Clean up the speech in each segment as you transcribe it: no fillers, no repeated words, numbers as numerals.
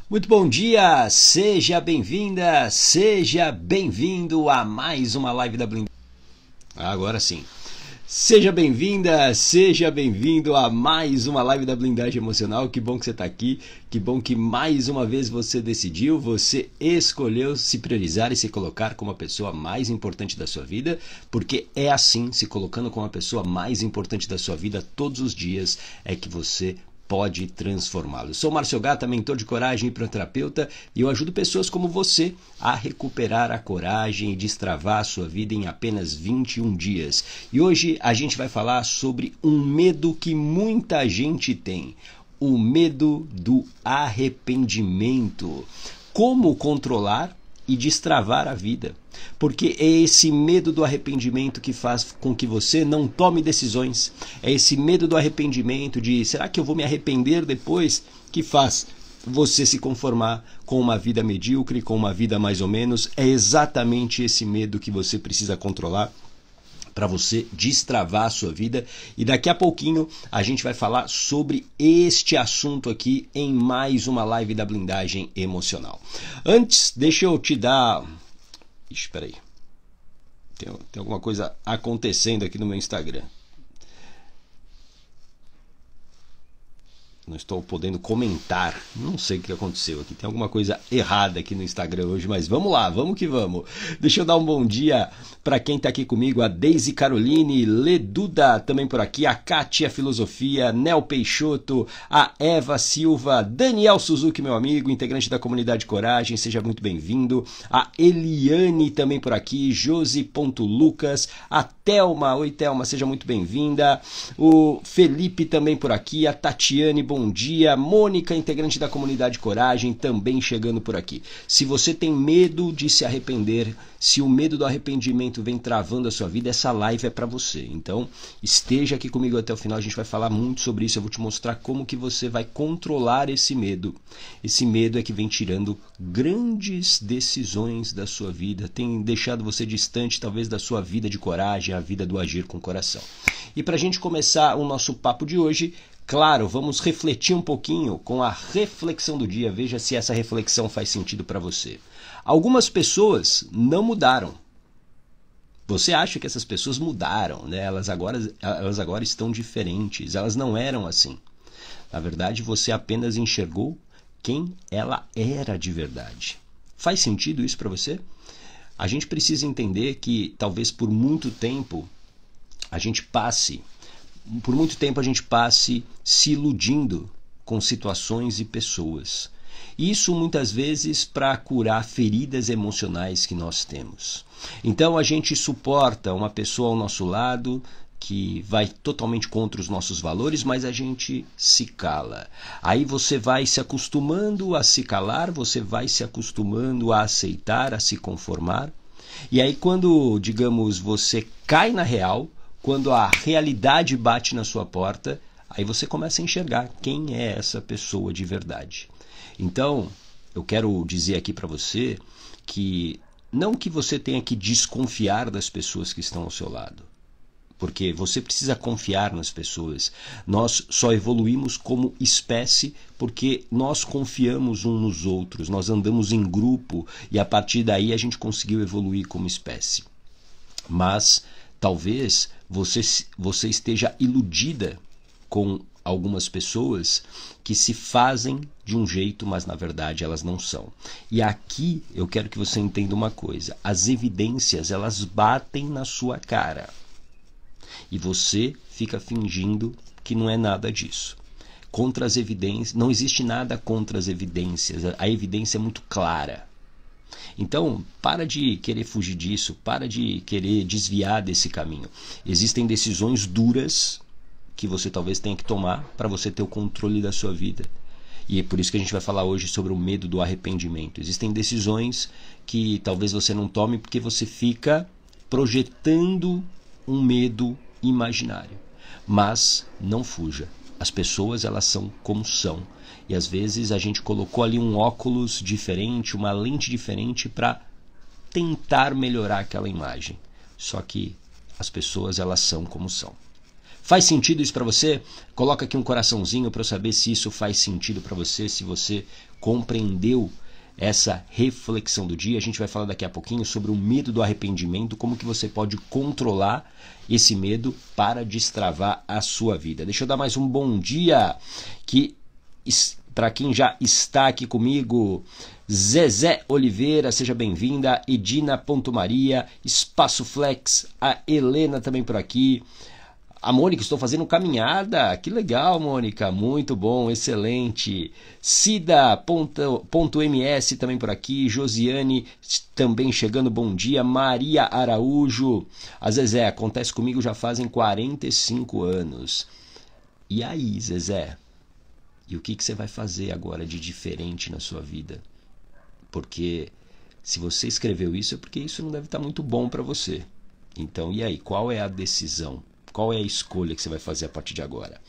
Muito bom dia, seja bem-vinda, seja bem-vindo a mais uma live da Blindagem. Agora sim. Seja bem-vinda, seja bem-vindo a mais uma live da Blindagem Emocional. Que bom que você está aqui, que bom que mais uma vez você decidiu, você escolheu se priorizar e se colocar como a pessoa mais importante da sua vida, porque é assim, se colocando como a pessoa mais importante da sua vida todos os dias, é que você pode transformá-lo. Sou Márcio Gata, mentor de coragem e hipnoterapeuta, e eu ajudo pessoas como você a recuperar a coragem e destravar a sua vida em apenas 21 dias. E hoje a gente vai falar sobre um medo que muita gente tem, o medo do arrependimento. Como controlar e destravar a vida. Porque é esse medo do arrependimento que faz com que você não tome decisões. É esse medo do arrependimento de será que eu vou me arrepender depois que faz você se conformar com uma vida medíocre, com uma vida mais ou menos. É exatamente esse medo que você precisa controlar para você destravar a sua vida. E daqui a pouquinho a gente vai falar sobre este assunto aqui em mais uma live da Blindagem Emocional. Antes, deixa eu te dar... Espera aí. Tem alguma coisa acontecendo aqui no meu Instagram. Não estou podendo comentar. Não sei o que aconteceu aqui. Tem alguma coisa errada aqui no Instagram hoje, mas vamos lá, vamos que vamos. Deixa eu dar um bom dia para quem está aqui comigo. A Deise Caroline, Leduda também por aqui, a Kátia Filosofia, Nel Peixoto, a Eva Silva, Daniel Suzuki, meu amigo, integrante da comunidade Coragem, seja muito bem-vindo. A Eliane também por aqui, Josi.Lucas, a Thelma, oi Thelma, seja muito bem-vinda. O Felipe também por aqui, a Tatiane, bom dia. Mônica, integrante da comunidade Coragem, também chegando por aqui. Se você tem medo de se arrepender, se o medo do arrependimento vem travando a sua vida, essa live é para você. Então, esteja aqui comigo até o final, a gente vai falar muito sobre isso, eu vou te mostrar como que você vai controlar esse medo. Esse medo é que vem tirando grandes decisões da sua vida, tem deixado você distante talvez da sua vida de coragem, a vida do agir com o coração. E para a gente começar o nosso papo de hoje, claro, vamos refletir um pouquinho com a reflexão do dia. Veja se essa reflexão faz sentido para você. Algumas pessoas não mudaram. Você acha que essas pessoas mudaram, né? Elas agora estão diferentes. Elas não eram assim. Na verdade, você apenas enxergou quem ela era de verdade. Faz sentido isso para você? A gente precisa entender que talvez por muito tempo a gente passe se iludindo com situações e pessoas. Isso muitas vezes para curar feridas emocionais que nós temos. Então a gente suporta uma pessoa ao nosso lado que vai totalmente contra os nossos valores, mas a gente se cala. Aí você vai se acostumando a se calar, você vai se acostumando a aceitar, a se conformar. E aí quando, digamos, você cai na real, quando a realidade bate na sua porta, aí você começa a enxergar quem é essa pessoa de verdade. Então, eu quero dizer aqui para você que não que você tenha que desconfiar das pessoas que estão ao seu lado, porque você precisa confiar nas pessoas. Nós só evoluímos como espécie porque nós confiamos uns nos outros, nós andamos em grupo e a partir daí a gente conseguiu evoluir como espécie. Mas talvez você esteja iludida com algumas pessoas que se fazem de um jeito, mas na verdade elas não são. E aqui eu quero que você entenda uma coisa. As evidências, elas batem na sua cara. E você fica fingindo que não é nada disso. Contra as evidências, não existe nada contra as evidências. A evidência é muito clara. Então, para de querer fugir disso, para de querer desviar desse caminho. Existem decisões duras que você talvez tenha que tomar para você ter o controle da sua vida. E é por isso que a gente vai falar hoje sobre o medo do arrependimento. Existem decisões que talvez você não tome porque você fica projetando um medo imaginário. Mas não fuja. As pessoas, elas são como são. E às vezes a gente colocou ali um óculos diferente, uma lente diferente para tentar melhorar aquela imagem. Só que as pessoas, elas são como são. Faz sentido isso para você? Coloca aqui um coraçãozinho para eu saber se isso faz sentido para você, se você compreendeu essa reflexão do dia. A gente vai falar daqui a pouquinho sobre o medo do arrependimento, como que você pode controlar esse medo para destravar a sua vida. Deixa eu dar mais um bom dia para quem já está aqui comigo. Zezé Oliveira, seja bem-vinda. Edina.Maria, Espaço Flex, a Helena também por aqui. A Mônica, estou fazendo caminhada. Que legal, Mônica. Muito bom, excelente. Cida.ms também por aqui. Josiane também chegando, bom dia. Maria Araújo. A Zezé, acontece comigo já fazem 45 anos. E aí, Zezé? E o que você vai fazer agora de diferente na sua vida? Porque se você escreveu isso é porque isso não deve estar muito bom para você. Então, e aí? Qual é a decisão? Qual é a escolha que você vai fazer a partir de agora?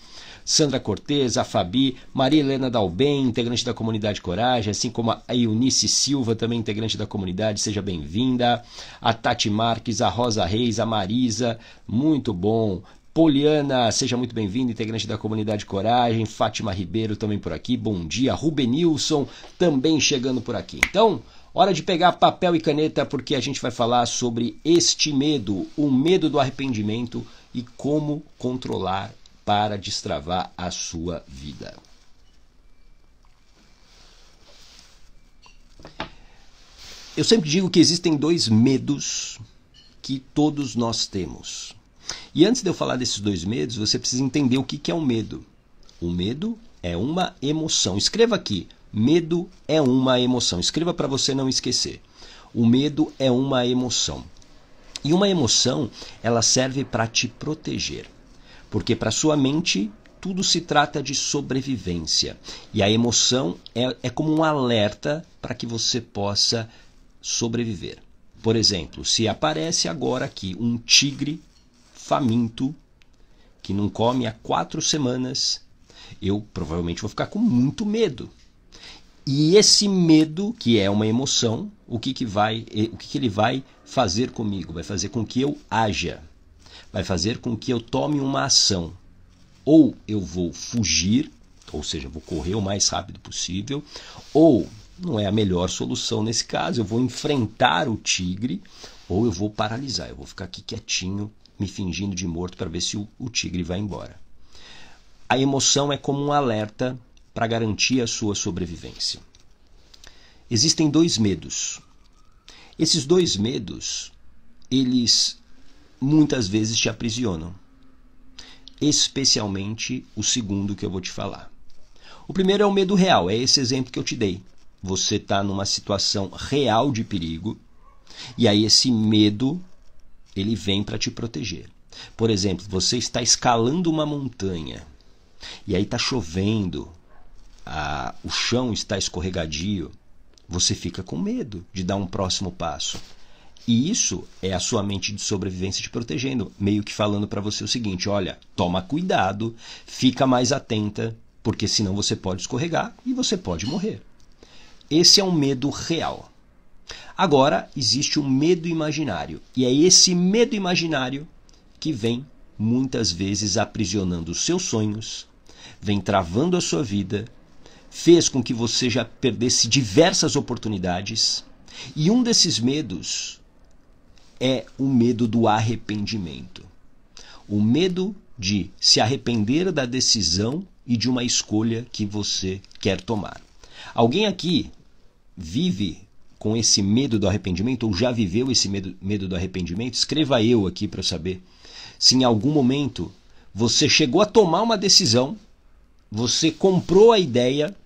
Sandra Cortez, a Fabi, Maria Helena Dalben, integrante da comunidade Coragem, assim como a Eunice Silva, também integrante da comunidade, seja bem-vinda. A Tati Marques, a Rosa Reis, a Marisa, muito bom. Poliana, seja muito bem-vinda, integrante da comunidade Coragem. Fátima Ribeiro também por aqui, bom dia. Rubenilson também chegando por aqui. Então, hora de pegar papel e caneta, porque a gente vai falar sobre este medo, o medo do arrependimento e como controlar para destravar a sua vida. Eu sempre digo que existem dois medos que todos nós temos. E antes de eu falar desses dois medos, você precisa entender o que é um medo. O medo é uma emoção. Escreva aqui, medo é uma emoção. Escreva para você não esquecer. O medo é uma emoção. E uma emoção, ela serve para te proteger. Porque para sua mente, tudo se trata de sobrevivência. E a emoção é como um alerta para que você possa sobreviver. Por exemplo, se aparece agora aqui um tigre faminto, que não come há 4 semanas, eu provavelmente vou ficar com muito medo. E esse medo, que é uma emoção, o que ele vai fazer comigo? Vai fazer com que eu haja. Vai fazer com que eu tome uma ação. Ou eu vou fugir, ou seja, vou correr o mais rápido possível, ou, não é a melhor solução nesse caso, eu vou enfrentar o tigre, ou eu vou paralisar, eu vou ficar aqui quietinho, me fingindo de morto para ver se o tigre vai embora. A emoção é como um alerta para garantir a sua sobrevivência. Existem dois medos. Esses dois medos, eles muitas vezes te aprisionam. Especialmente o segundo que eu vou te falar. O primeiro é o medo real, é esse exemplo que eu te dei. Você está numa situação real de perigo, e aí esse medo, ele vem para te proteger. Por exemplo, você está escalando uma montanha, e aí está chovendo, o chão está escorregadio, você fica com medo de dar um próximo passo. E isso é a sua mente de sobrevivência te protegendo, meio que falando para você o seguinte, olha, toma cuidado, fica mais atenta, porque senão você pode escorregar e você pode morrer. Esse é um medo real. Agora, existe um medo imaginário, e é esse medo imaginário que vem muitas vezes aprisionando os seus sonhos, vem travando a sua vida, fez com que você já perdesse diversas oportunidades, e um desses medos é o medo do arrependimento. O medo de se arrepender da decisão e de uma escolha que você quer tomar. Alguém aqui vive com esse medo do arrependimento ou já viveu esse medo do arrependimento? Escreva eu aqui para eu saber se em algum momento você chegou a tomar uma decisão, você comprou a ideia,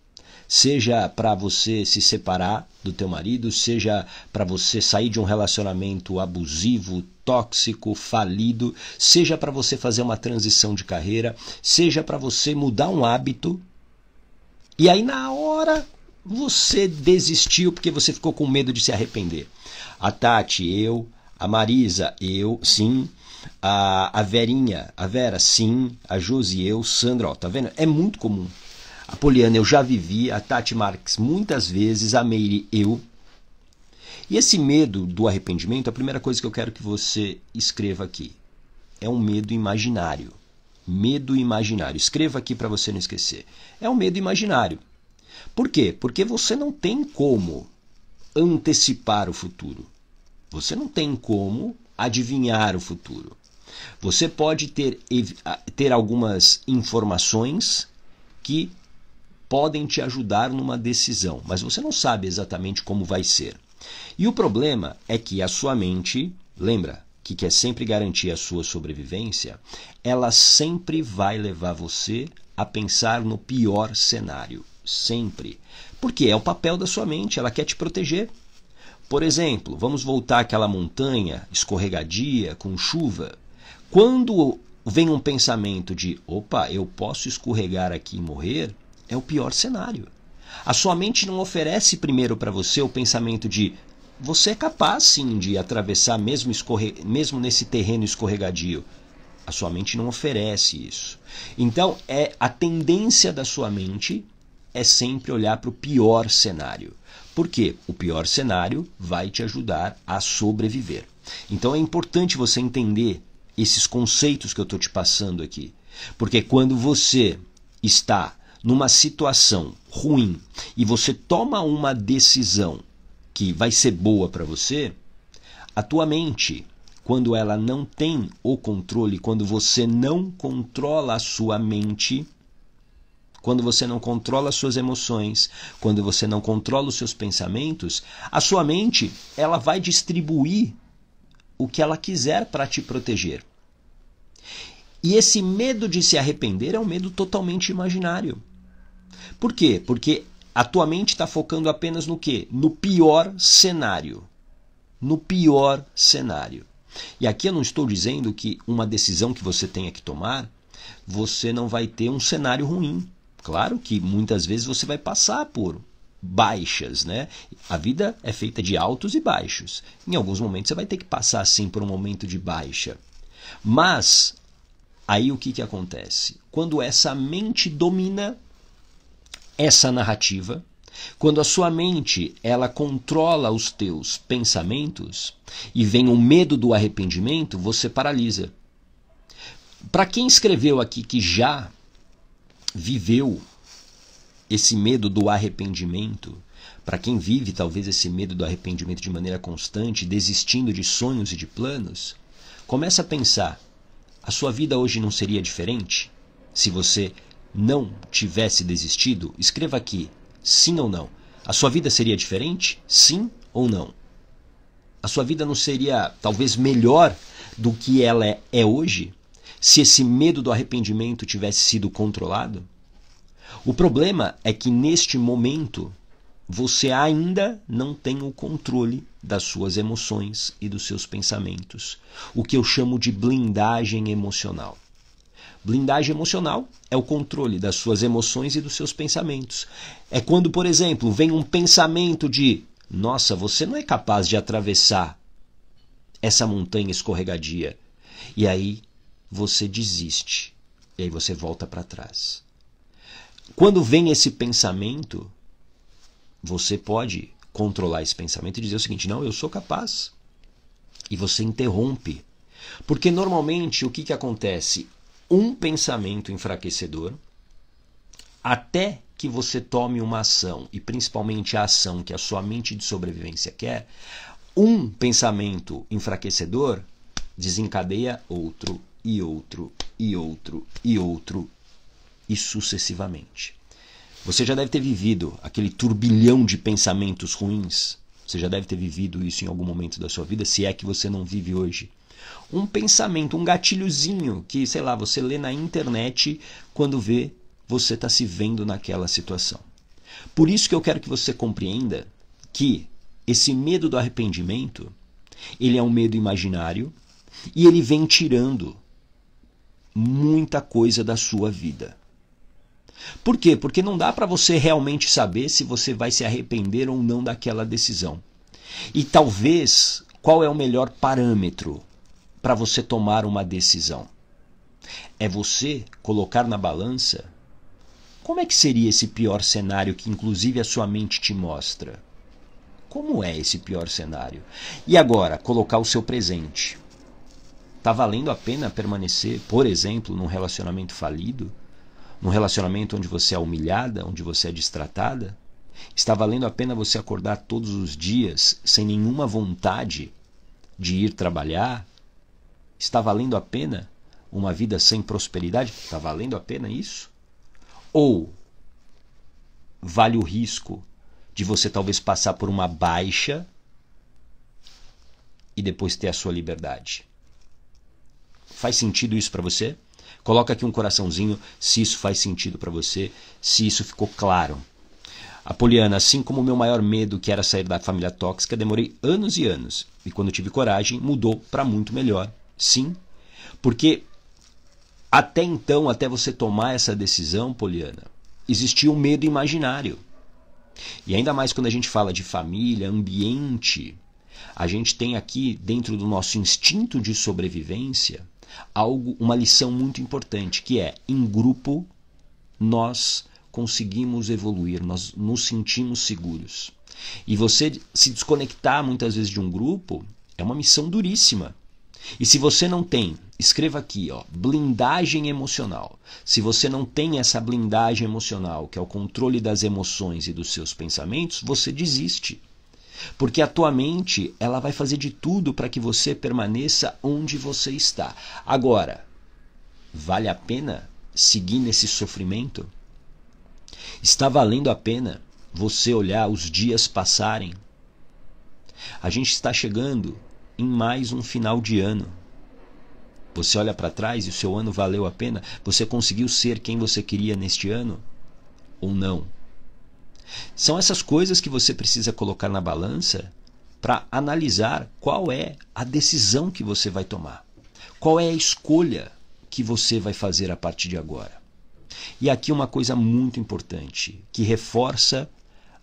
seja para você se separar do teu marido, seja para você sair de um relacionamento abusivo, tóxico, falido, seja para você fazer uma transição de carreira, seja para você mudar um hábito, e aí na hora você desistiu porque você ficou com medo de se arrepender. A Tati, eu, a Marisa, eu, sim, a Verinha, a Vera, sim, a Josi, eu, Sandra, ó, tá vendo? É muito comum. A Poliana eu já vivi, a Tati Marques muitas vezes, a Meire eu. E esse medo do arrependimento, a primeira coisa que eu quero que você escreva aqui, é um medo imaginário. Medo imaginário. Escreva aqui para você não esquecer. É um medo imaginário. Por quê? Porque você não tem como antecipar o futuro. Você não tem como adivinhar o futuro. Você pode ter algumas informações que podem te ajudar numa decisão, mas você não sabe exatamente como vai ser. E o problema é que a sua mente, lembra que quer sempre garantir a sua sobrevivência, ela sempre vai levar você a pensar no pior cenário. Sempre. Porque é o papel da sua mente, ela quer te proteger. Por exemplo, vamos voltar àquela montanha escorregadia, com chuva. Quando vem um pensamento de, opa, eu posso escorregar aqui e morrer, é o pior cenário. A sua mente não oferece primeiro para você o pensamento de, você é capaz sim de atravessar mesmo nesse terreno escorregadio. A sua mente não oferece isso. Então, a tendência da sua mente é sempre olhar para o pior cenário. Por quê? O pior cenário vai te ajudar a sobreviver. Então é importante você entender esses conceitos que eu estou te passando aqui. Porque quando você está numa situação ruim e você toma uma decisão que vai ser boa para você, a tua mente, quando ela não tem o controle, quando você não controla a sua mente, quando você não controla as suas emoções, quando você não controla os seus pensamentos, a sua mente ela vai distribuir o que ela quiser para te proteger. E esse medo de se arrepender é um medo totalmente imaginário. Por quê? Porque a tua mente está focando apenas no quê? No pior cenário. No pior cenário. E aqui eu não estou dizendo que uma decisão que você tenha que tomar, você não vai ter um cenário ruim. Claro que muitas vezes você vai passar por baixas, né? A vida é feita de altos e baixos. Em alguns momentos você vai ter que passar sim por um momento de baixa. Mas aí o que acontece? Quando essa mente domina essa narrativa, quando a sua mente ela controla os teus pensamentos e vem o medo do arrependimento, você paralisa. Para quem escreveu aqui que já viveu esse medo do arrependimento, para quem vive talvez esse medo do arrependimento de maneira constante, desistindo de sonhos e de planos, começa a pensar, a sua vida hoje não seria diferente se você não tivesse desistido? Escreva aqui, sim ou não. A sua vida seria diferente? Sim ou não? A sua vida não seria talvez melhor do que ela é hoje? Se esse medo do arrependimento tivesse sido controlado? O problema é que neste momento você ainda não tem o controle das suas emoções e dos seus pensamentos. O que eu chamo de blindagem emocional. Blindagem emocional é o controle das suas emoções e dos seus pensamentos. É quando, por exemplo, vem um pensamento de nossa, você não é capaz de atravessar essa montanha escorregadia. E aí você desiste. E aí você volta para trás. Quando vem esse pensamento, você pode controlar esse pensamento e dizer o seguinte, não, eu sou capaz. E você interrompe. Porque normalmente o que acontece? Um pensamento enfraquecedor, até que você tome uma ação, e principalmente a ação que a sua mente de sobrevivência quer, um pensamento enfraquecedor desencadeia outro, e outro, e outro, e outro, e sucessivamente. Você já deve ter vivido aquele turbilhão de pensamentos ruins. Você já deve ter vivido isso em algum momento da sua vida, se é que você não vive hoje. Um pensamento, um gatilhozinho que, sei lá, você lê na internet, quando vê, você está se vendo naquela situação. Por isso que eu quero que você compreenda que esse medo do arrependimento, ele é um medo imaginário e ele vem tirando muita coisa da sua vida. Por quê? Porque não dá para você realmente saber se você vai se arrepender ou não daquela decisão. E talvez, qual é o melhor parâmetro para você tomar uma decisão? É você colocar na balança como é que seria esse pior cenário que inclusive a sua mente te mostra. Como é esse pior cenário? E agora, colocar o seu presente. Está valendo a pena permanecer, por exemplo, num relacionamento falido? Num relacionamento onde você é humilhada, onde você é destratada? Está valendo a pena você acordar todos os dias sem nenhuma vontade de ir trabalhar? Está valendo a pena uma vida sem prosperidade? Está valendo a pena isso? Ou vale o risco de você talvez passar por uma baixa e depois ter a sua liberdade? Faz sentido isso para você? Coloca aqui um coraçãozinho se isso faz sentido para você, se isso ficou claro. Apoliana, assim como o meu maior medo, que era sair da família tóxica, demorei anos e anos. E quando tive coragem, mudou para muito melhor. Sim, porque até então, até você tomar essa decisão, Poliana, existia um medo imaginário. E ainda mais quando a gente fala de família, ambiente, a gente tem aqui, dentro do nosso instinto de sobrevivência, uma lição muito importante, que é, em grupo, nós conseguimos evoluir, nós nos sentimos seguros. E você se desconectar muitas vezes de um grupo é uma missão duríssima. E se você não tem, escreva aqui, ó, blindagem emocional. Se você não tem essa blindagem emocional, que é o controle das emoções e dos seus pensamentos, você desiste. Porque a tua mente, ela vai fazer de tudo para que você permaneça onde você está. Agora, vale a pena seguir nesse sofrimento? Está valendo a pena você olhar os dias passarem? A gente está chegando em mais um final de ano. Você olha para trás e o seu ano valeu a pena? Você conseguiu ser quem você queria neste ano? Ou não? São essas coisas que você precisa colocar na balança para analisar qual é a decisão que você vai tomar. Qual é a escolha que você vai fazer a partir de agora. E aqui uma coisa muito importante, que reforça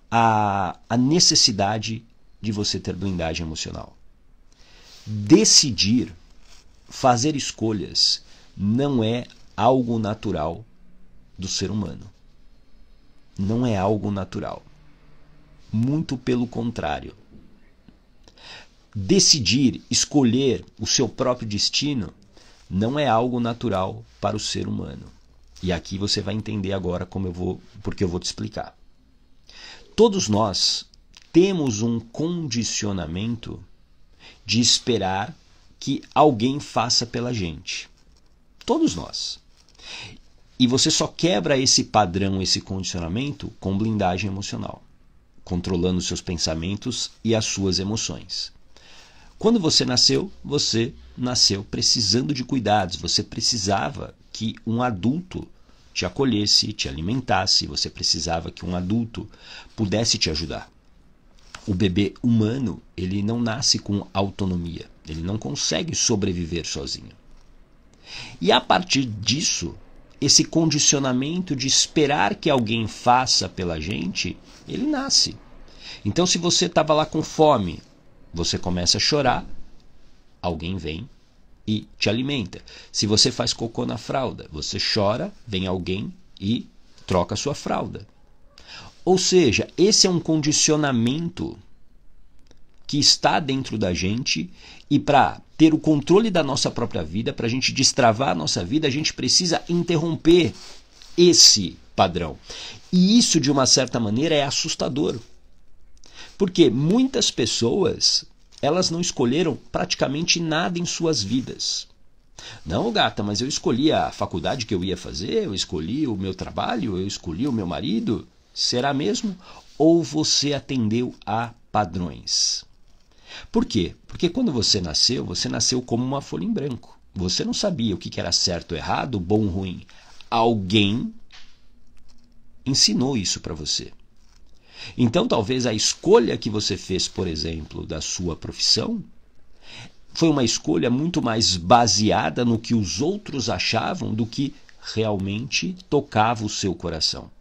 a necessidade de você ter blindagem emocional. Decidir, fazer escolhas, não é algo natural do ser humano. Não é algo natural. Muito pelo contrário. Decidir, escolher o seu próprio destino, não é algo natural para o ser humano. E aqui você vai entender agora porque eu vou te explicar. Todos nós temos um condicionamento de esperar que alguém faça pela gente. Todos nós. E você só quebra esse padrão, esse condicionamento, com blindagem emocional, controlando seus pensamentos e as suas emoções. Quando você nasceu precisando de cuidados, você precisava que um adulto te acolhesse, te alimentasse, você precisava que um adulto pudesse te ajudar. O bebê humano, ele não nasce com autonomia, ele não consegue sobreviver sozinho. E a partir disso, esse condicionamento de esperar que alguém faça pela gente, ele nasce. Então, se você estava lá com fome, você começa a chorar, alguém vem e te alimenta. Se você faz cocô na fralda, você chora, vem alguém e troca a sua fralda. Ou seja, esse é um condicionamento que está dentro da gente, e para ter o controle da nossa própria vida, para a gente destravar a nossa vida, a gente precisa interromper esse padrão. E isso, de uma certa maneira, é assustador. Porque muitas pessoas, elas não escolheram praticamente nada em suas vidas. Não, gata, mas eu escolhi a faculdade que eu ia fazer, eu escolhi o meu trabalho, eu escolhi o meu marido. Será mesmo? Ou você atendeu a padrões? Por quê? Porque quando você nasceu como uma folha em branco. Você não sabia o que era certo, errado, bom, ruim. Alguém ensinou isso para você. Então, talvez a escolha que você fez, por exemplo, da sua profissão, foi uma escolha muito mais baseada no que os outros achavam do que realmente tocava o seu coração.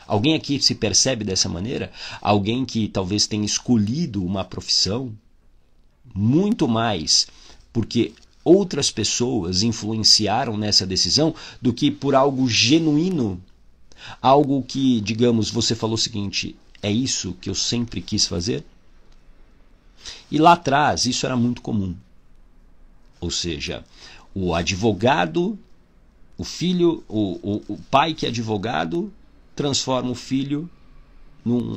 Alguém aqui se percebe dessa maneira? Alguém que talvez tenha escolhido uma profissão muito mais porque outras pessoas influenciaram nessa decisão do que por algo genuíno, algo que, digamos, você falou o seguinte: é isso que eu sempre quis fazer? E lá atrás isso era muito comum. Ou seja, o advogado, o filho, o pai que é advogado transforma o filho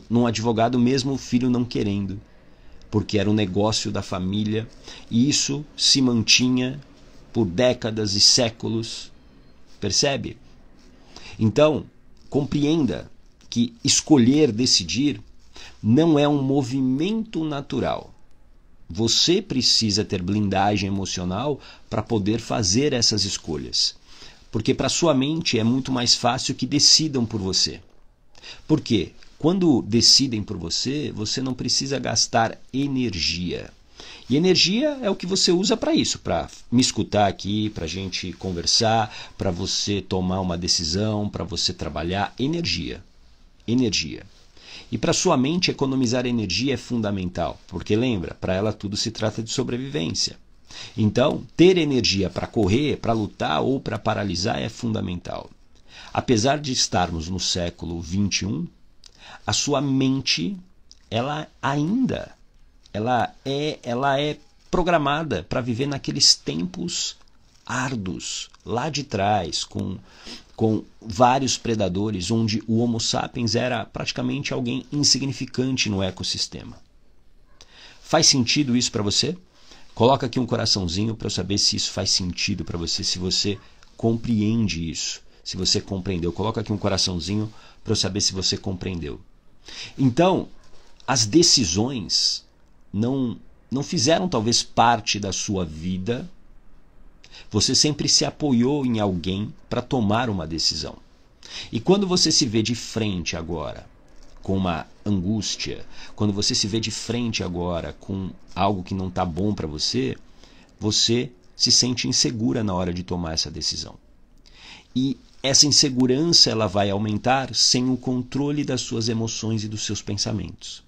num advogado, mesmo o filho não querendo, porque era um negócio da família, e isso se mantinha por décadas e séculos. Percebe? Então, compreenda que escolher, decidir, não é um movimento natural. Você precisa ter blindagem emocional para poder fazer essas escolhas. Porque para sua mente é muito mais fácil que decidam por você. Por quê? Quando decidem por você, você não precisa gastar energia. E energia é o que você usa para isso, para me escutar aqui, para a gente conversar, para você tomar uma decisão, para você trabalhar. Energia. Energia. E para sua mente, economizar energia é fundamental, porque lembra, para ela tudo se trata de sobrevivência. Então, ter energia para correr, para lutar ou para paralisar é fundamental. Apesar de estarmos no século XXI, a sua mente, ela é programada para viver naqueles tempos árduos, lá de trás, com vários predadores, onde o Homo sapiens era praticamente alguém insignificante no ecossistema. Faz sentido isso para você? Coloca aqui um coraçãozinho para eu saber se isso faz sentido para você, se você compreende isso, se você compreendeu. Coloca aqui um coraçãozinho para eu saber se você compreendeu. Então, as decisões não fizeram talvez parte da sua vida. Você sempre se apoiou em alguém para tomar uma decisão. E quando você se vê de frente agora com uma angústia, quando você se vê de frente agora com algo que não está bom para você, você se sente insegura na hora de tomar essa decisão. E essa insegurança ela vai aumentar sem o controle das suas emoções e dos seus pensamentos.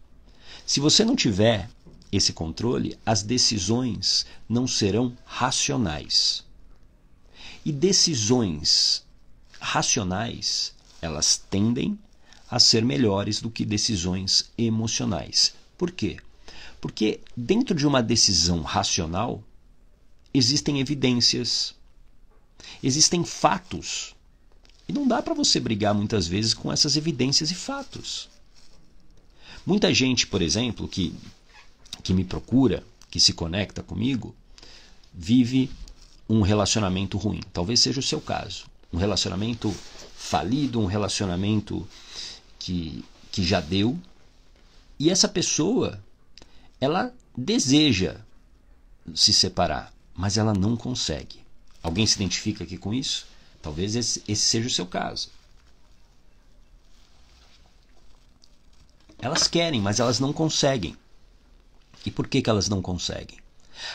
Se você não tiver esse controle, as decisões não serão racionais. E decisões racionais, elas tendem a ser melhores do que decisões emocionais. Por quê? Porque dentro de uma decisão racional, existem evidências, existem fatos. E não dá para você brigar muitas vezes com essas evidências e fatos. Muita gente, por exemplo, que me procura, que se conecta comigo, vive um relacionamento ruim. Talvez seja o seu caso. Um relacionamento falido, um relacionamento que já deu. E essa pessoa, ela deseja se separar, mas ela não consegue. Alguém se identifica aqui com isso? Talvez esse seja o seu caso. Elas querem, mas elas não conseguem. E por que elas não conseguem?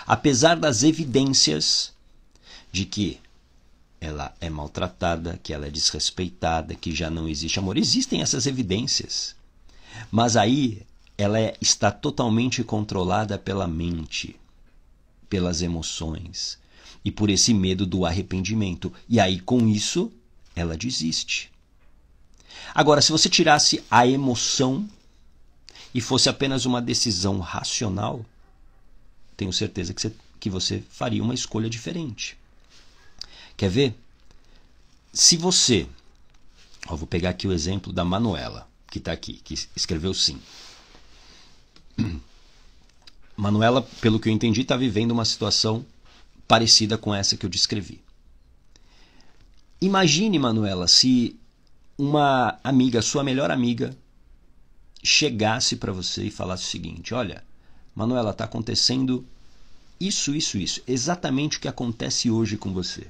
Apesar das evidências de que ela é maltratada, que ela é desrespeitada, que já não existe amor. Existem essas evidências. Mas aí ela está totalmente controlada pela mente, pelas emoções e por esse medo do arrependimento. E aí com isso ela desiste. Agora, se você tirasse a emoção e fosse apenas uma decisão racional, tenho certeza que você faria uma escolha diferente. Quer ver? Se você... vou pegar aqui o exemplo da Manuela, que está aqui, que escreveu sim. Manuela, pelo que eu entendi, está vivendo uma situação parecida com essa que eu descrevi. Imagine, Manuela, se uma amiga, sua melhor amiga, chegasse para você e falasse o seguinte: olha, Manuela, está acontecendo isso, exatamente o que acontece hoje com você.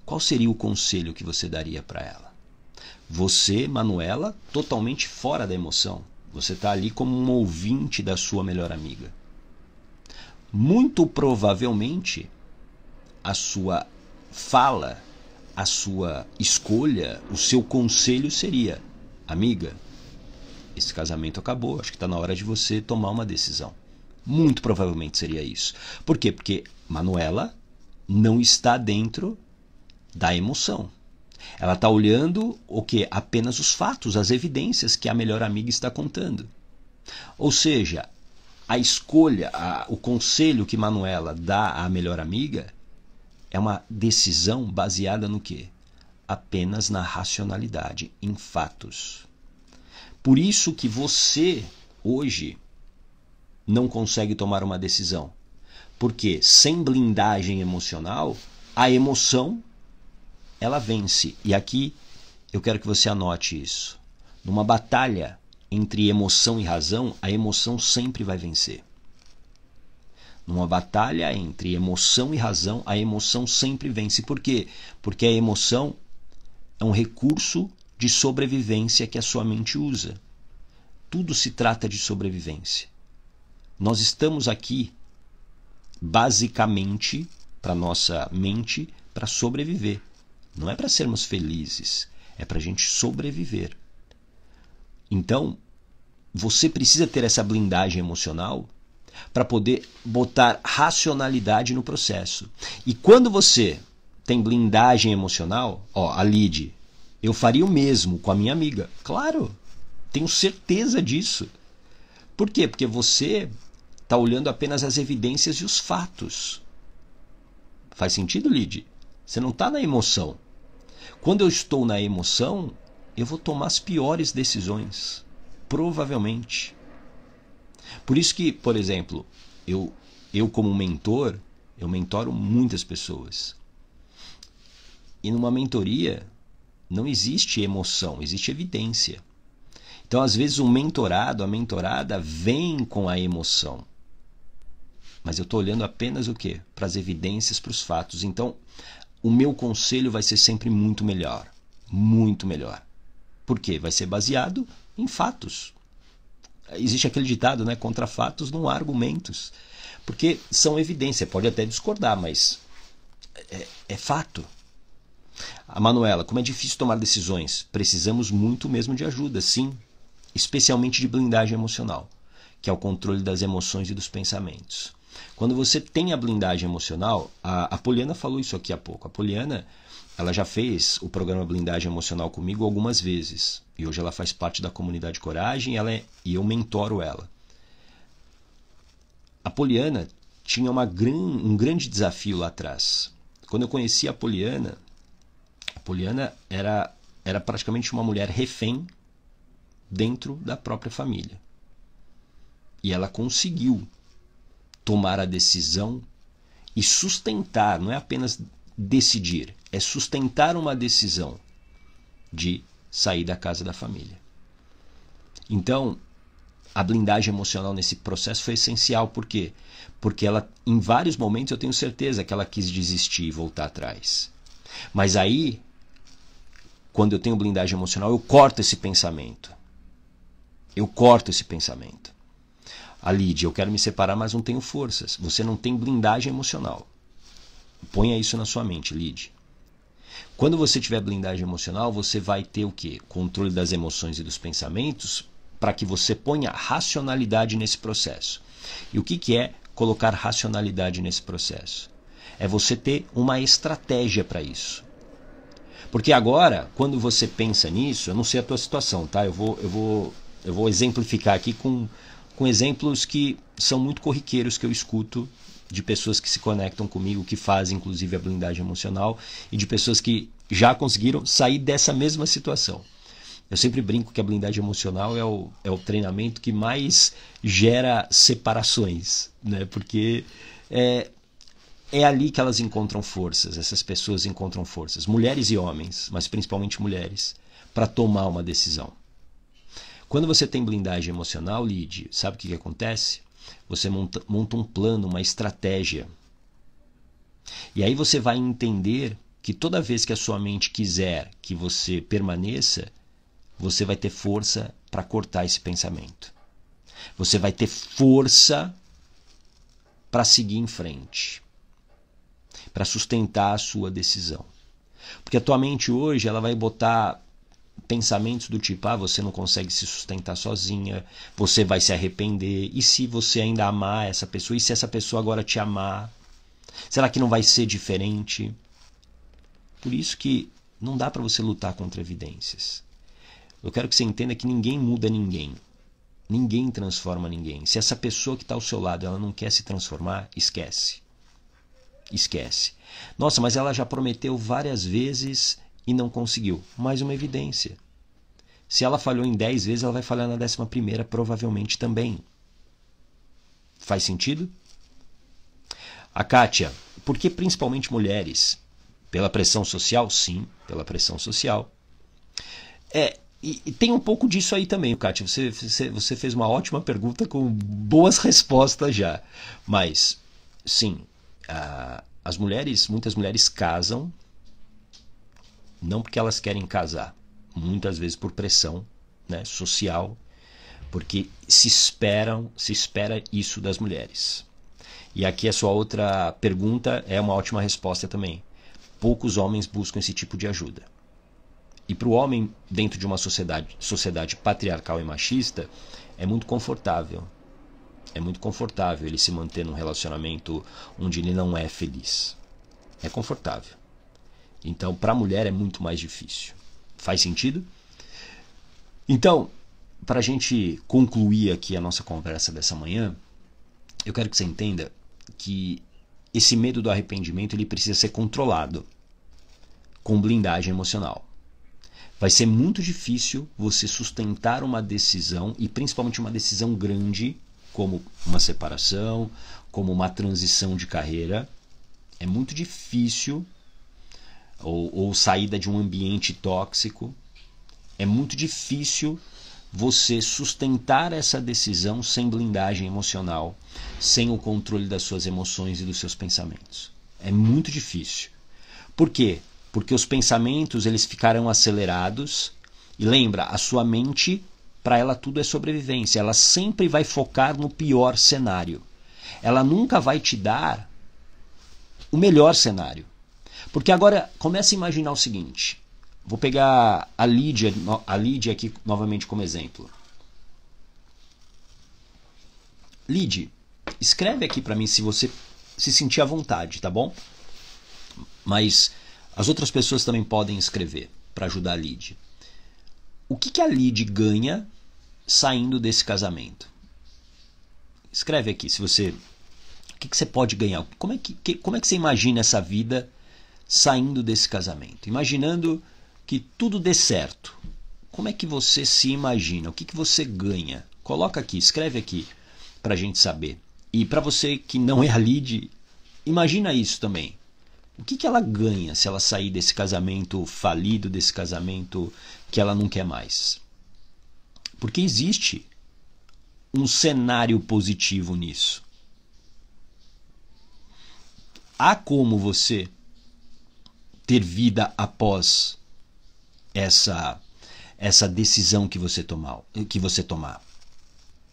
Qual seria o conselho que você daria para ela? Você, Manuela, totalmente fora da emoção. Você está ali como um ouvinte da sua melhor amiga. Muito provavelmente, a sua fala, a sua escolha, o seu conselho seria: amiga, esse casamento acabou, acho que está na hora de você tomar uma decisão. Muito provavelmente seria isso. Por quê? Porque Manuela não está dentro da emoção. Ela está olhando o quê? Apenas os fatos, as evidências que a melhor amiga está contando. Ou seja, a escolha, o conselho que Manuela dá à melhor amiga é uma decisão baseada no quê? Apenas na racionalidade, em fatos. Por isso que você, hoje, não consegue tomar uma decisão. Porque sem blindagem emocional, a emoção, ela vence. E aqui eu quero que você anote isso. Numa batalha entre emoção e razão, a emoção sempre vai vencer. Numa batalha entre emoção e razão, a emoção sempre vence. Por quê? Porque a emoção é um recurso de sobrevivência que a sua mente usa. Tudo se trata de sobrevivência. Nós estamos aqui, basicamente, para nossa mente, para sobreviver. Não é para sermos felizes, é para a gente sobreviver. Então, você precisa ter essa blindagem emocional para poder botar racionalidade no processo. E quando você tem blindagem emocional, a Lid, eu faria o mesmo com a minha amiga. Claro, tenho certeza disso. Por quê? Porque você está olhando apenas as evidências e os fatos. Faz sentido, Lid? Você não está na emoção. Quando eu estou na emoção, eu vou tomar as piores decisões. Provavelmente. Por isso que, por exemplo, eu como mentor, eu mentoro muitas pessoas. E numa mentoria não existe emoção, existe evidência. Então, às vezes, o mentorado, a mentorada vem com a emoção. Mas eu estou olhando apenas o quê? Para as evidências, para os fatos. Então, o meu conselho vai ser sempre muito melhor. Muito melhor. Por quê? Vai ser baseado em fatos. Existe aquele ditado, né? Contra fatos não há argumentos. Porque são evidências. Pode até discordar, mas é fato. A Manuela, como é difícil tomar decisões. Precisamos muito mesmo de ajuda, sim. Especialmente de blindagem emocional, que é o controle das emoções e dos pensamentos. Quando você tem a blindagem emocional, a Poliana falou isso aqui há pouco. A Poliana, ela já fez o programa Blindagem Emocional comigo algumas vezes. E hoje ela faz parte da comunidade Coragem e eu mentoro ela. A Poliana tinha um grande desafio lá atrás. Quando eu conheci a Poliana era praticamente uma mulher refém dentro da própria família. E ela conseguiu tomar a decisão e sustentar, não é apenas decidir, é sustentar uma decisão de sair da casa da família. Então, a blindagem emocional nesse processo foi essencial. Por quê? Porque ela, em vários momentos, eu tenho certeza que ela quis desistir e voltar atrás. Mas aí, quando eu tenho blindagem emocional, eu corto esse pensamento. Eu corto esse pensamento. A Lídia, eu quero me separar, mas não tenho forças. Você não tem blindagem emocional. Ponha isso na sua mente, Lídia. Quando você tiver blindagem emocional, você vai ter o quê? Controle das emoções e dos pensamentos para que você ponha racionalidade nesse processo. E o que é colocar racionalidade nesse processo? É você ter uma estratégia para isso. Porque agora, quando você pensa nisso, eu não sei a tua situação, tá? Eu vou exemplificar aqui com exemplos que são muito corriqueiros que eu escuto de pessoas que se conectam comigo, que fazem inclusive a blindagem emocional e de pessoas que já conseguiram sair dessa mesma situação. Eu sempre brinco que a blindagem emocional é o treinamento que mais gera separações, né? Porque é ali que elas encontram forças, essas pessoas encontram forças, mulheres e homens, mas principalmente mulheres, para tomar uma decisão. Quando você tem blindagem emocional, Lid, sabe o que acontece? Você monta um plano, uma estratégia. E aí você vai entender que toda vez que a sua mente quiser que você permaneça, você vai ter força para cortar esse pensamento. Você vai ter força para seguir em frente, para sustentar a sua decisão. Porque a tua mente hoje ela vai botar pensamentos do tipo, você não consegue se sustentar sozinha, você vai se arrepender, e se você ainda amar essa pessoa, e se essa pessoa agora te amar, será que não vai ser diferente? Por isso que não dá para você lutar contra evidências. Eu quero que você entenda que ninguém muda ninguém. Ninguém transforma ninguém. Se essa pessoa que está ao seu lado ela não quer se transformar, esquece. Esquece. Nossa, mas ela já prometeu várias vezes e não conseguiu. Mais uma evidência. Se ela falhou em 10 vezes, ela vai falhar na 11ª provavelmente também. Faz sentido? A Kátia, por que principalmente mulheres? Pela pressão social? Sim, pela pressão social. E tem um pouco disso aí também, Kátia. Você fez uma ótima pergunta com boas respostas já. Mas, sim, muitas mulheres casam, não porque elas querem casar, muitas vezes por pressão, né, social, porque se espera isso das mulheres. E aqui a sua outra pergunta é uma ótima resposta também. Poucos homens buscam esse tipo de ajuda. E para o homem, dentro de uma sociedade patriarcal e machista, é muito confortável. É muito confortável ele se manter num relacionamento onde ele não é feliz. É confortável. Então, para a mulher é muito mais difícil. Faz sentido? Então, para a gente concluir aqui a nossa conversa dessa manhã, eu quero que você entenda que esse medo do arrependimento ele precisa ser controlado com blindagem emocional. Vai ser muito difícil você sustentar uma decisão, e principalmente uma decisão grande, como uma separação, como uma transição de carreira. É muito difícil, ou saída de um ambiente tóxico. É muito difícil você sustentar essa decisão sem blindagem emocional, sem o controle das suas emoções e dos seus pensamentos. É muito difícil. Por quê? Porque os pensamentos eles ficarão acelerados. E lembra, a sua mente, para ela tudo é sobrevivência. Ela sempre vai focar no pior cenário. Ela nunca vai te dar o melhor cenário. Porque agora, comece a imaginar o seguinte. Vou pegar a Lídia aqui novamente como exemplo. Lídia, escreve aqui para mim se você se sentir à vontade, tá bom? Mas as outras pessoas também podem escrever para ajudar a Lídia. O que a Lídia ganha saindo desse casamento? Escreve aqui, se você, o que você pode ganhar? Como é que você imagina essa vida saindo desse casamento? Imaginando que tudo dê certo. Como é que você se imagina? O que você ganha? Coloca aqui, escreve aqui para a gente saber. E para você que não é a Lídia, imagina isso também. O que ela ganha se ela sair desse casamento falido, desse casamento que ela não quer mais? Porque existe um cenário positivo nisso. Há como você ter vida após essa decisão que você tomar.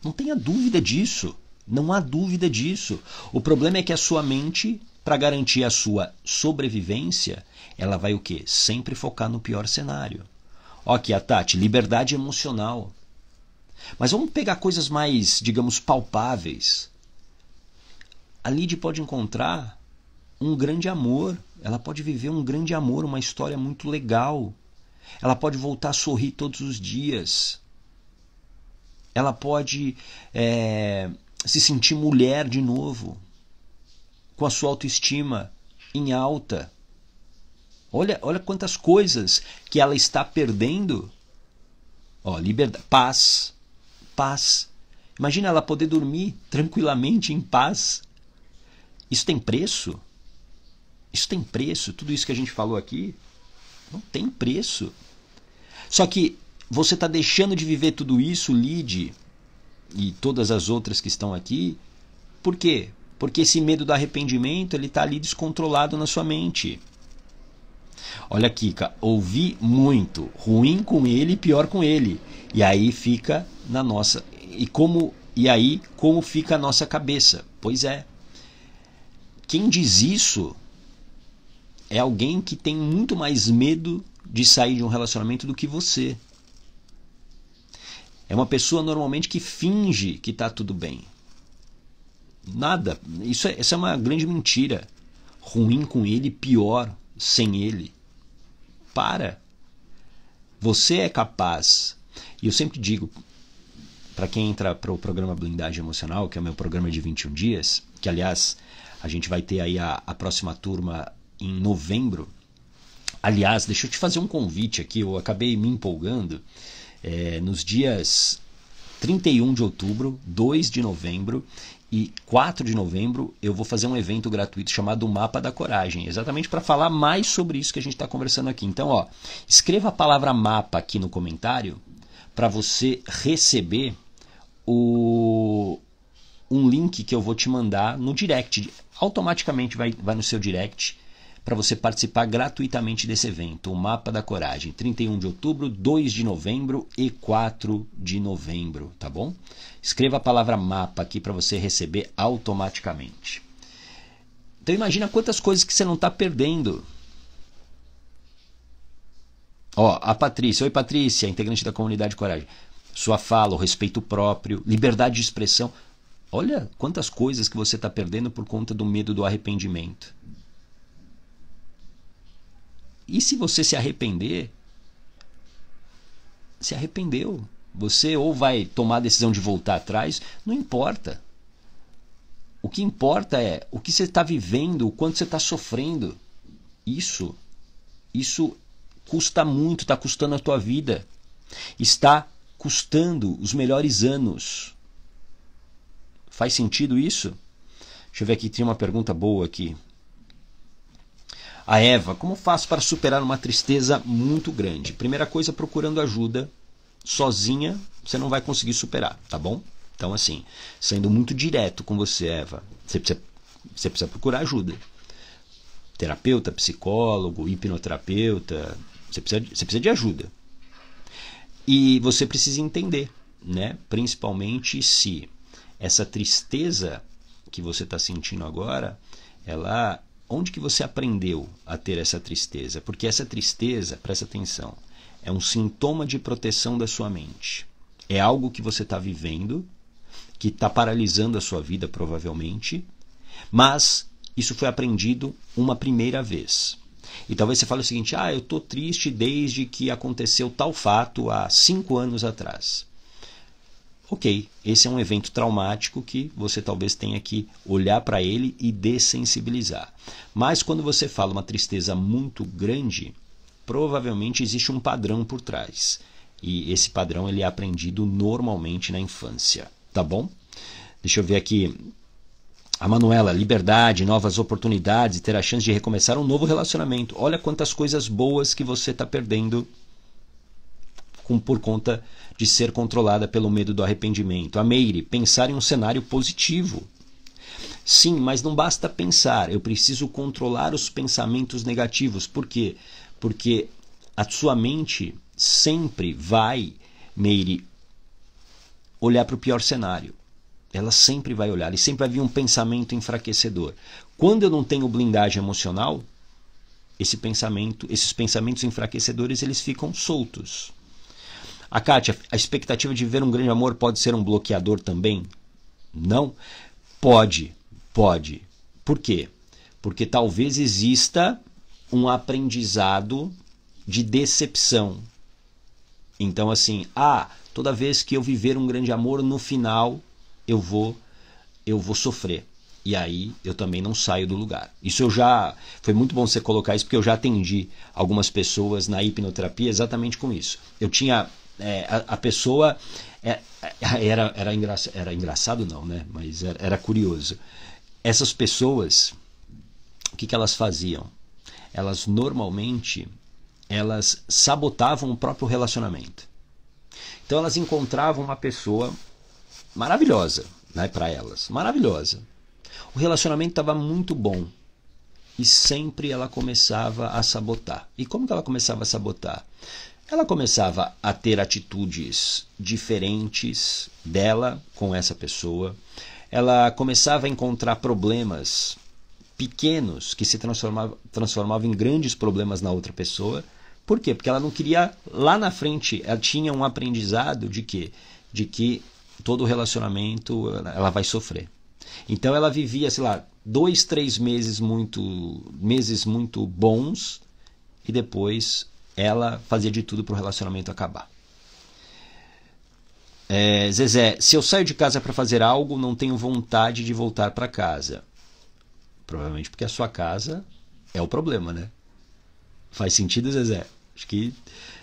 Não tenha dúvida disso. Não há dúvida disso. O problema é que a sua mente, para garantir a sua sobrevivência, ela vai o quê? Sempre focar no pior cenário. Ó, aqui a Tati, liberdade emocional. Mas vamos pegar coisas mais, digamos, palpáveis. A Lídia pode encontrar um grande amor. Ela pode viver um grande amor, uma história muito legal. Ela pode voltar a sorrir todos os dias. Ela pode se sentir mulher de novo, com a sua autoestima em alta. Olha quantas coisas que ela está perdendo. Ó, liberdade, paz. Imagina ela poder dormir tranquilamente, em paz. Isso tem preço? Isso tem preço? Tudo isso que a gente falou aqui não tem preço. Só que você está deixando de viver tudo isso, Lídia, e todas as outras que estão aqui. Por quê? Porque esse medo do arrependimento ele está ali descontrolado na sua mente. Olha, Kika, ouvi muito, ruim com ele e pior com ele. E aí fica na nossa. E aí como fica a nossa cabeça? Pois é. Quem diz isso é alguém que tem muito mais medo de sair de um relacionamento do que você. É uma pessoa normalmente que finge que está tudo bem. Nada. Essa é uma grande mentira. Ruim com ele, pior sem ele. Para. Você é capaz. E eu sempre digo para quem entra para o programa Blindagem Emocional, que é o meu programa de 21 dias, que aliás a gente vai ter aí a próxima turma em novembro. Aliás, deixa eu te fazer um convite aqui, eu acabei me empolgando. Nos dias 31 de outubro, 2 de novembro e 4 de novembro eu vou fazer um evento gratuito chamado Mapa da Coragem, exatamente para falar mais sobre isso que a gente está conversando aqui. Então, escreva a palavra mapa aqui no comentário para você receber um link que eu vou te mandar no direct. Automaticamente vai no seu direct para você participar gratuitamente desse evento, o Mapa da Coragem, 31 de outubro, 2 de novembro e 4 de novembro, tá bom? Escreva a palavra mapa aqui para você receber automaticamente. Então imagina quantas coisas que você não está perdendo. A Patrícia. Oi, Patrícia, integrante da comunidade Coragem. Sua fala, o respeito próprio, liberdade de expressão. Olha quantas coisas que você está perdendo por conta do medo do arrependimento. E se você se arrepender, se arrependeu. Você ou vai tomar a decisão de voltar atrás, não importa. O que importa é o que você está vivendo, o quanto você está sofrendo. Isso custa muito, está custando a tua vida. Está custando os melhores anos. Faz sentido isso? Deixa eu ver aqui, tem uma pergunta boa aqui. A Eva, como faço para superar uma tristeza muito grande? Primeira coisa, procurando ajuda. Sozinha você não vai conseguir superar, tá bom? Então assim, sendo muito direto com você, Eva, você precisa procurar ajuda. Terapeuta, psicólogo, hipnoterapeuta, você precisa de ajuda. E você precisa entender, né? Principalmente se essa tristeza que você está sentindo agora, onde que você aprendeu a ter essa tristeza? Porque essa tristeza, presta atenção, é um sintoma de proteção da sua mente. É algo que você está vivendo, que está paralisando a sua vida provavelmente, mas isso foi aprendido uma primeira vez. E talvez você fale o seguinte, eu estou triste desde que aconteceu tal fato há 5 anos atrás. Ok, esse é um evento traumático que você talvez tenha que olhar para ele e dessensibilizar. Mas quando você fala uma tristeza muito grande, provavelmente existe um padrão por trás. E esse padrão ele é aprendido normalmente na infância. Tá bom? Deixa eu ver aqui. A Manuela, liberdade, novas oportunidades, ter a chance de recomeçar um novo relacionamento. Olha quantas coisas boas que você está perdendo por conta de ser controlada pelo medo do arrependimento. A Meire, pensar em um cenário positivo. Sim, mas não basta pensar, eu preciso controlar os pensamentos negativos. Por quê? Porque a sua mente sempre vai, Meire, olhar para o pior cenário. Ela sempre vai olhar e sempre vai vir um pensamento enfraquecedor. Quando eu não tenho blindagem emocional, esses pensamentos enfraquecedores, eles ficam soltos. A Kátia, a expectativa de viver um grande amor pode ser um bloqueador também? Não? Pode. Por quê? Porque talvez exista um aprendizado de decepção. Então assim, toda vez que eu viver um grande amor, no final eu vou sofrer. E aí eu também não saio do lugar. Foi muito bom você colocar isso, porque eu já atendi algumas pessoas na hipnoterapia exatamente com isso. Eu tinha... a pessoa era engraçado não, né? Mas era curioso. Essas pessoas, o que elas faziam? Elas normalmente sabotavam o próprio relacionamento. Então elas encontravam uma pessoa maravilhosa, né, para elas, maravilhosa. O relacionamento estava muito bom e sempre ela começava a sabotar. E como que ela começava a sabotar? Ela começava a ter atitudes diferentes dela com essa pessoa. Ela começava a encontrar problemas pequenos que se transformavam em grandes problemas na outra pessoa. Por quê? Porque ela não queria, lá na frente, ela tinha um aprendizado de quê? De que todo relacionamento ela vai sofrer. Então ela vivia, 2, 3 meses muito bons e depois ela fazia de tudo para o relacionamento acabar. Zezé, se eu saio de casa para fazer algo, não tenho vontade de voltar para casa. Provavelmente porque a sua casa é o problema, né? Faz sentido, Zezé?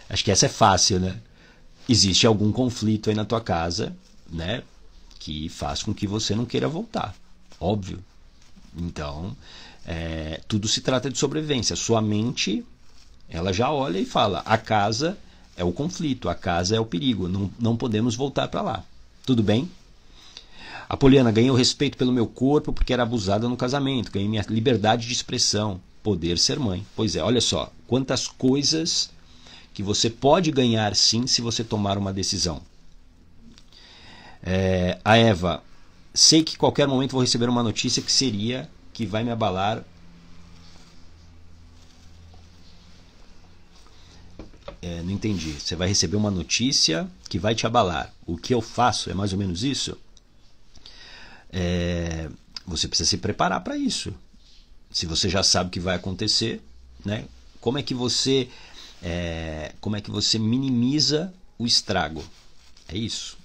Acho que essa é fácil, né? Existe algum conflito aí na tua casa, né? Que faz com que você não queira voltar. Óbvio. Então, tudo se trata de sobrevivência. Sua mente, ela já olha e fala, a casa é o conflito, a casa é o perigo, não podemos voltar para lá. Tudo bem? A Poliana, ganhei o respeito pelo meu corpo porque era abusada no casamento, ganhei minha liberdade de expressão, poder ser mãe. Pois é, olha só, quantas coisas que você pode ganhar sim se você tomar uma decisão. A Eva, sei que qualquer momento vou receber uma notícia que vai me abalar. Não entendi. Você vai receber uma notícia que vai te abalar. O que eu faço? É mais ou menos isso? Você precisa se preparar para isso. Se você já sabe o que vai acontecer, né? Como é que você minimiza o estrago? É isso.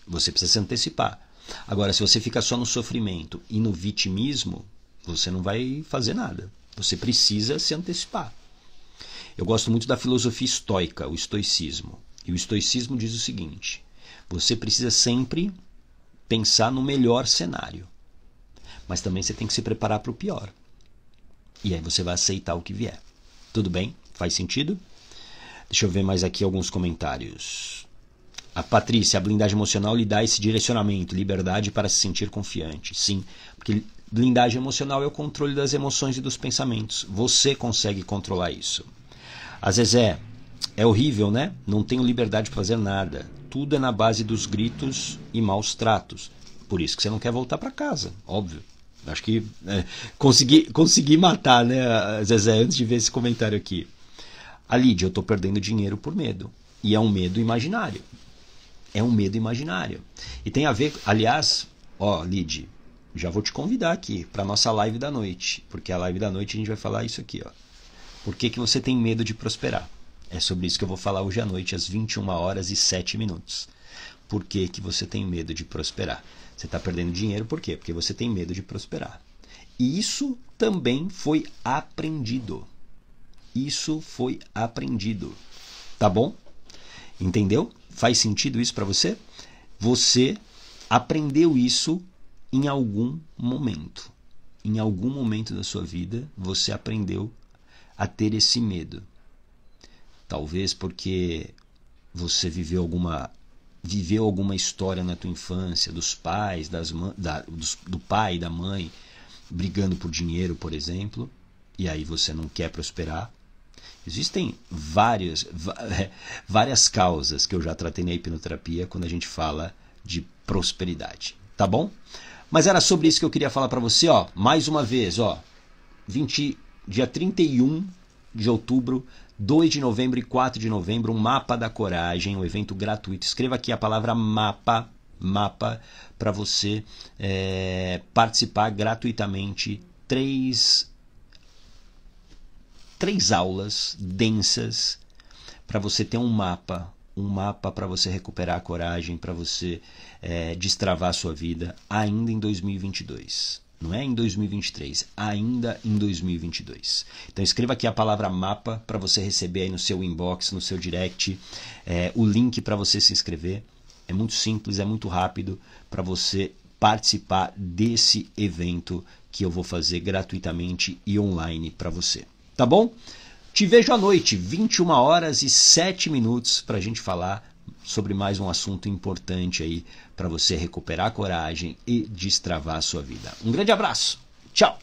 Você precisa se antecipar. Agora, se você fica só no sofrimento e no vitimismo, você não vai fazer nada. Você precisa se antecipar. Eu gosto muito da filosofia estoica, o estoicismo. E o estoicismo diz o seguinte: você precisa sempre pensar no melhor cenário. Mas também você tem que se preparar para o pior. E aí você vai aceitar o que vier. Tudo bem? Faz sentido? Deixa eu ver mais aqui alguns comentários. A Patrícia, a blindagem emocional lhe dá esse direcionamento, liberdade para se sentir confiante. Sim, porque blindagem emocional é o controle das emoções e dos pensamentos. Você consegue controlar isso. A Zezé, é horrível, né? Não tenho liberdade para fazer nada. Tudo é na base dos gritos e maus tratos. Por isso que você não quer voltar para casa, óbvio. Acho que consegui matar, né, Zezé, antes de ver esse comentário aqui. A Lídia, eu estou perdendo dinheiro por medo. E é um medo imaginário. É um medo imaginário. E tem a ver, aliás, Lídia, já vou te convidar aqui para a nossa live da noite. Porque a live da noite a gente vai falar isso aqui, ó. Por que você tem medo de prosperar? É sobre isso que eu vou falar hoje à noite, às 21h07. Por que você tem medo de prosperar? Você está perdendo dinheiro, por quê? Porque você tem medo de prosperar. E isso também foi aprendido. Isso foi aprendido. Tá bom? Entendeu? Faz sentido isso para você? Você aprendeu isso em algum momento. Em algum momento da sua vida, você aprendeu a ter esse medo. Talvez porque você viveu alguma história na tua infância, dos pais, do pai e da mãe, brigando por dinheiro, por exemplo, e aí você não quer prosperar. Existem várias causas que eu já tratei na hipnoterapia quando a gente fala de prosperidade. Tá bom? Mas era sobre isso que eu queria falar para você, ó. Mais uma vez, ó. Dia 31 de outubro, 2 de novembro e 4 de novembro, um Mapa da Coragem, um evento gratuito. Escreva aqui a palavra mapa para você participar gratuitamente. Três aulas densas para você ter um mapa para você recuperar a coragem, para você destravar a sua vida ainda em 2022. Não é em 2023, ainda em 2022. Então escreva aqui a palavra mapa para você receber aí no seu inbox, no seu direct, o link para você se inscrever. É muito simples, é muito rápido para você participar desse evento que eu vou fazer gratuitamente e online para você. Tá bom? Te vejo à noite, 21h07, para a gente falar sobre mais um assunto importante aí para você recuperar a coragem e destravar a sua vida. Um grande abraço. Tchau.